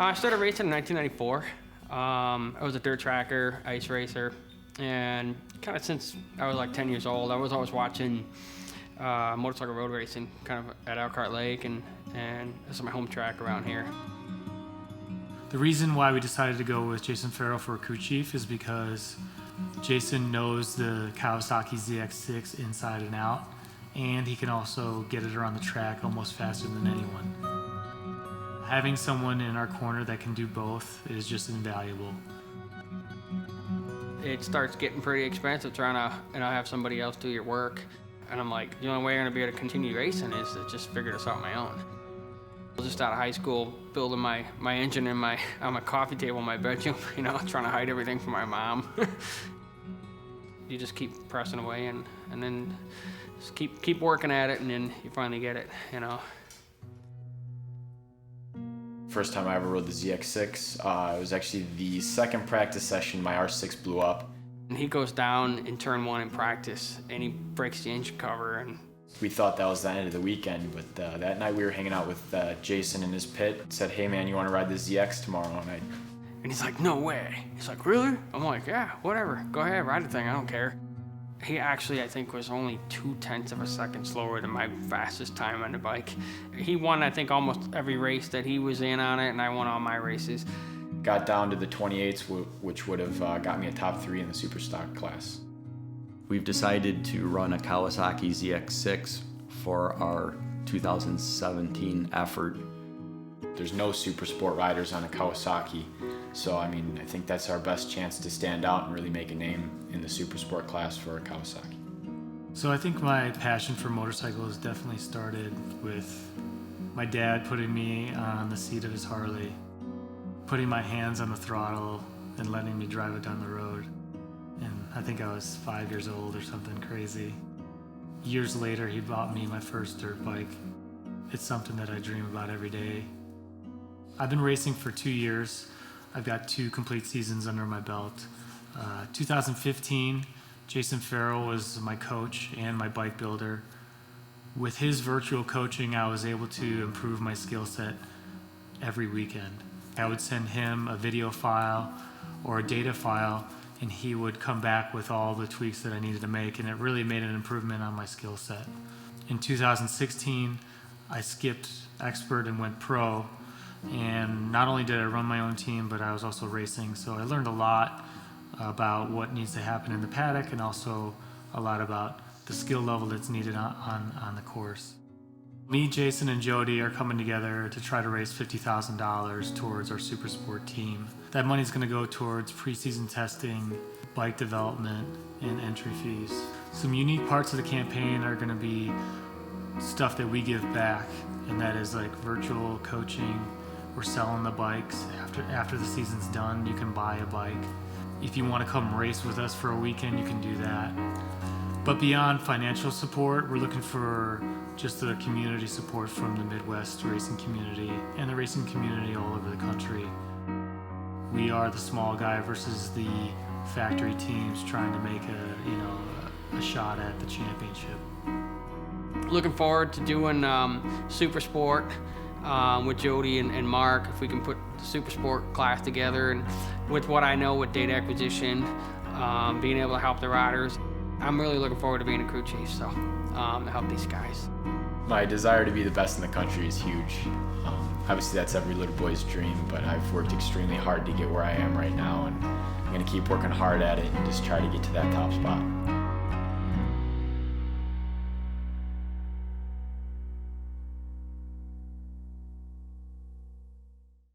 I started racing in 1994. I was a dirt tracker, ice racer, and kind of since I was like 10 years old, I was always watching motorcycle road racing, kind of at Elkhart Lake, and this is my home track around here. The reason why we decided to go with Jason Farrell for crew chief is because Jason knows the Kawasaki ZX6 inside and out, and he can also get it around the track almost faster than anyone. Having someone in our corner that can do both is just invaluable. It starts getting pretty expensive trying to have somebody else do your work. And I'm like, the only way I'm gonna be able to continue racing is to just figure this out on my own. I was just out of high school building my engine on my coffee table in my bedroom, trying to hide everything from my mom. You just keep pressing away and then just keep working at it, and then you finally get it, First time I ever rode the ZX6, it was actually the second practice session. My R6 blew up. And he goes down in turn 1 in practice, and he breaks the engine cover. And we thought that was the end of the weekend, but that night we were hanging out with Jason in his pit. Said, "Hey man, you want to ride the ZX tomorrow night?" And he's like, "No way." He's like, "Really?" I'm like, "Yeah, whatever. Go ahead, ride the thing. I don't care." He actually, I think, was only 0.2 of a second slower than my fastest time on the bike. He won, I think, almost every race that he was in on it, and I won all my races. Got down to the 28s, which would have got me a top 3 in the Superstock class. We've decided to run a Kawasaki ZX6 for our 2017 effort. There's no Supersport riders on a Kawasaki, so I think that's our best chance to stand out and really make a name in the Supersport class for a Kawasaki. So I think my passion for motorcycles definitely started with my dad putting me on the seat of his Harley, putting my hands on the throttle and letting me drive it down the road. And I think I was 5 years old or something crazy. Years later, he bought me my first dirt bike. It's something that I dream about every day. I've been racing for 2 years. I've got 2 complete seasons under my belt. 2015, Jason Farrell was my coach and my bike builder. With his virtual coaching, I was able to improve my skill set every weekend. I would send him a video file or a data file, and he would come back with all the tweaks that I needed to make, and it really made an improvement on my skill set. In 2016, I skipped expert and went pro, and not only did I run my own team, but I was also racing, so I learned a lot about what needs to happen in the paddock, and also a lot about the skill level that's needed on the course. Me, Jason, and Jody are coming together to try to raise $50,000 towards our Supersport team. That money's going to go towards preseason testing, bike development, and entry fees. Some unique parts of the campaign are going to be stuff that we give back, and that is like virtual coaching. We're selling the bikes. After the season's done, you can buy a bike. If you want to come race with us for a weekend, you can do that. But beyond financial support, we're looking for just the community support from the Midwest racing community and the racing community all over the country. We are the small guy versus the factory teams trying to make a shot at the championship. Looking forward to doing Supersport with Jody and Mark, if we can put the Supersport class together, and with what I know with data acquisition, being able to help the riders. I'm really looking forward to being a crew chief, so to help these guys. My desire to be the best in the country is huge. Obviously that's every little boy's dream, but I've worked extremely hard to get where I am right now, and I'm going to keep working hard at it and just try to get to that top spot.